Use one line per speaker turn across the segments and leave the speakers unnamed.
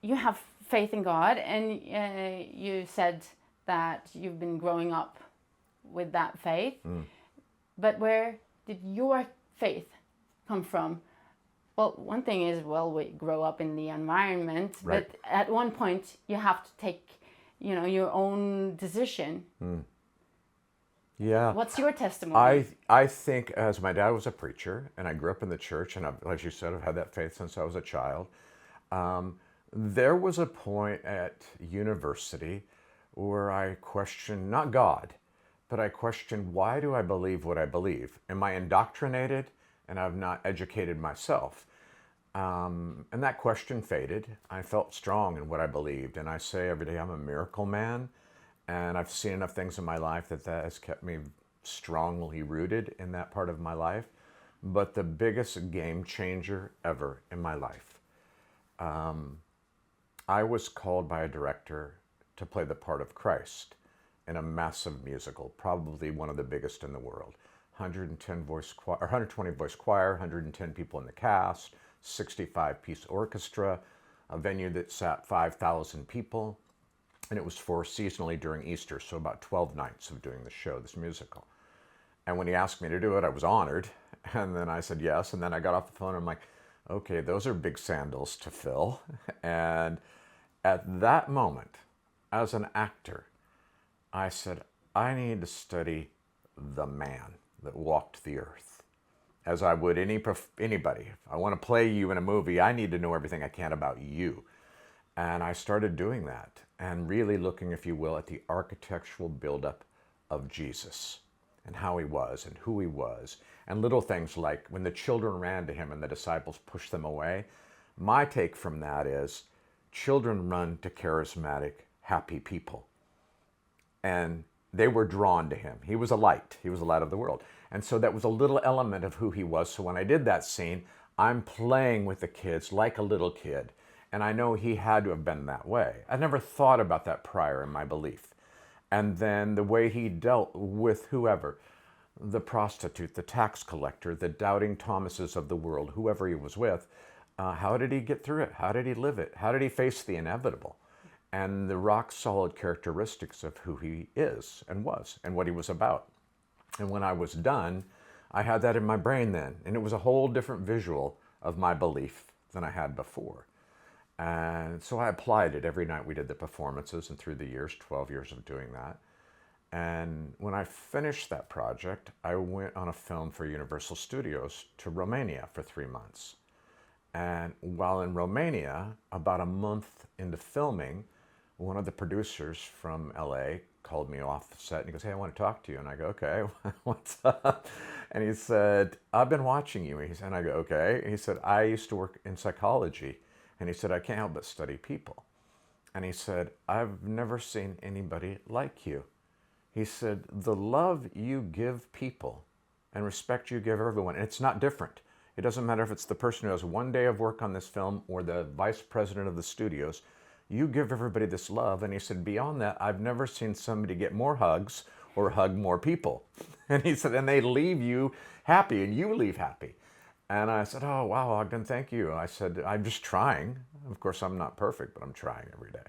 you have faith in God, and you said that you've been growing up with that faith. But where did your faith come from? Well, one thing is, we grow up in the environment,
Right.
but at one point you have to take, your own decision.
Yeah.
What's your testimony?
I think, as my dad was a preacher, and I grew up in the church, and as you said, I've had that faith since I was a child. There was a point at university where I questioned, not God, but I questioned, why do I believe what I believe? Am I indoctrinated and I've not educated myself? And that question faded. I felt strong in what I believed. And I say every day, I'm a miracle man. And I've seen enough things in my life that has kept me strongly rooted in that part of my life. But the biggest game changer ever in my life, I was called by a director to play the part of Christ in a massive musical, probably one of the biggest in the world. 120 voice choir, 110 people in the cast, 65-piece orchestra, a venue that sat 5,000 people, and it was 4 seasonally during Easter, so about 12 nights of doing the show, this musical. And when he asked me to do it, I was honored, and then I said yes, and then I got off the phone and I'm like, okay, those are big sandals to fill. And at that moment, as an actor, I said, I need to study the man that walked the earth, as I would anybody. If I want to play you in a movie, I need to know everything I can about you. And I started doing that and really looking, if you will, at the architectural buildup of Jesus and how he was and who he was. And little things like when the children ran to him and the disciples pushed them away. My take from that is children run to charismatic, happy people. And they were drawn to him. He was a light. He was the light of the world. And so that was a little element of who he was. So when I did that scene, I'm playing with the kids like a little kid. And I know he had to have been that way. I never thought about that prior in my belief. And then the way he dealt with whoever, the prostitute, the tax collector, the doubting Thomases of the world, whoever he was with, how did he get through it? How did he live it? How did he face the inevitable? And the rock solid characteristics of who he is and was and what he was about. And when I was done, I had that in my brain then. And it was a whole different visual of my belief than I had before. And so I applied it every night we did the performances, and through the years, 12 years of doing that. And when I finished that project, I went on a film for Universal Studios to Romania for 3 months. And while in Romania, about a month into filming, one of the producers from LA called me off the set and he goes, hey, I want to talk to you. And I go, okay, what's up? And he said, I've been watching you. And I go, okay. He said, I used to work in psychology. And he said, I can't help but study people. And he said, I've never seen anybody like you. He said, the love you give people and respect you give everyone, and it's not different. It doesn't matter if it's the person who has 1 day of work on this film or the vice president of the studios. You give everybody this love. And he said, beyond that, I've never seen somebody get more hugs or hug more people. And he said, and they leave you happy and you leave happy. And I said, oh, wow, Ogden, thank you. I said, I'm just trying. Of course, I'm not perfect, but I'm trying every day.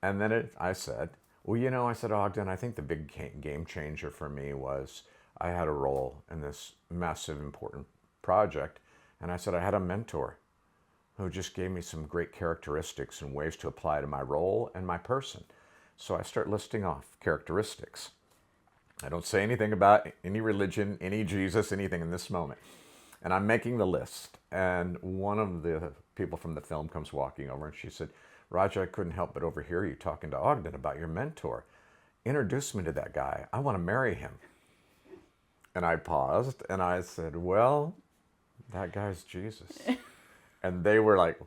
And then I said, well, I said, Ogden, I think the big game changer for me was I had a role in this massive, important project. And I said, I had a mentor who just gave me some great characteristics and ways to apply to my role and my person. So I start listing off characteristics. I don't say anything about any religion, any Jesus, anything in this moment. And I'm making the list. And one of the people from the film comes walking over and she said, Rodger, I couldn't help but overhear you talking to Ogden about your mentor. Introduce me to that guy. I want to marry him. And I paused and I said, well, that guy's Jesus. And they were like,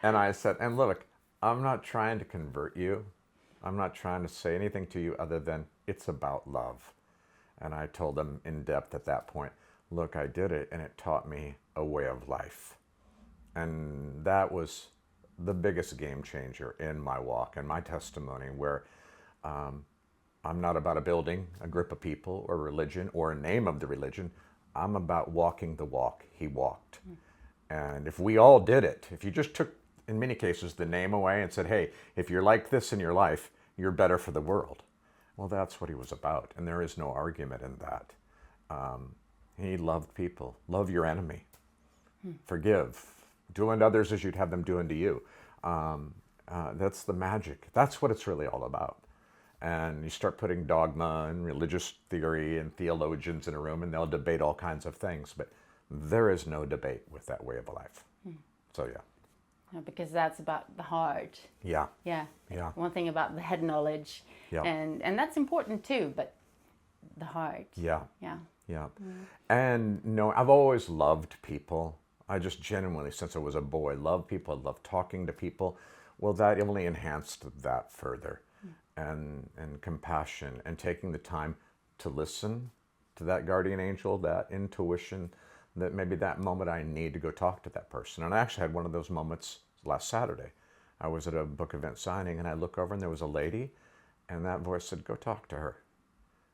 and I said, and look, I'm not trying to convert you. I'm not trying to say anything to you other than it's about love. And I told them in depth at that point, look, I did it and it taught me a way of life. And that was the biggest game changer in my walk and my testimony, where I'm not about a building, a group of people, or religion, or a name of the religion. I'm about walking the walk he walked. And if we all did it, if you just took in many cases, the name away and said, hey, if you're like this in your life, you're better for the world. Well, that's what he was about, and there is no argument in that. He loved people. Love your enemy. Forgive. Do unto others as you'd have them do unto you. That's the magic. That's what it's really all about. And you start putting dogma and religious theory and theologians in a room, and they'll debate all kinds of things. But there is no debate with that way of life. So, yeah.
No, because that's about the heart.
Yeah.
Yeah.
Yeah.
One thing about the head knowledge.
Yeah.
And that's important too, but the heart.
Yeah.
Yeah.
Yeah. And no, I've always loved people. I just genuinely, since I was a boy, loved people. I loved talking to people. Well, that only enhanced that further. And compassion, and taking the time to listen to that guardian angel, that intuition, that maybe that moment I need to go talk to that person. And I actually had one of those moments last Saturday. I was at a book event signing, and I look over, and there was a lady, and that voice said, go talk to her.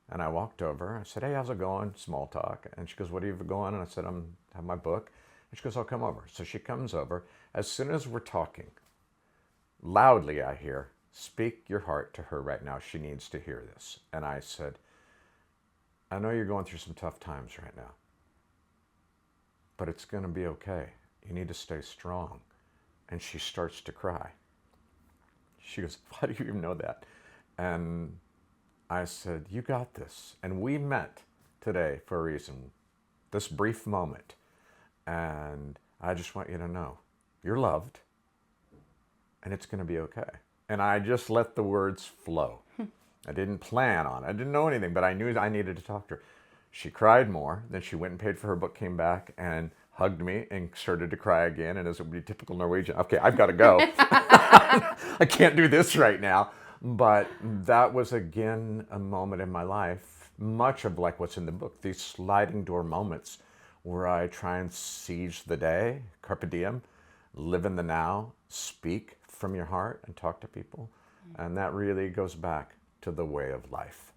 And I walked over. I said, hey, how's it going? Small talk. And she goes, what are you going? And I said, I have my book. And she goes, I'll come over. So she comes over. As soon as we're talking, loudly I hear, speak your heart to her right now. She needs to hear this. And I said, I know you're going through some tough times right now, but it's going to be okay. You need to stay strong. And she starts to cry. She goes, how do you even know that? And I said, you got this. And we met today for a reason, this brief moment. And I just want you to know, you're loved, and it's going to be okay. And I just let the words flow. I didn't plan on it. I didn't know anything, but I knew I needed to talk to her. She cried more. Then she went and paid for her book, came back and hugged me and started to cry again. And as it would be typical Norwegian, okay, I've got to go. I can't do this right now. But that was, again, a moment in my life, much of like what's in the book, these sliding door moments where I try and seize the day, carpe diem, live in the now, speak from your heart and talk to people. And that really goes back to the way of life.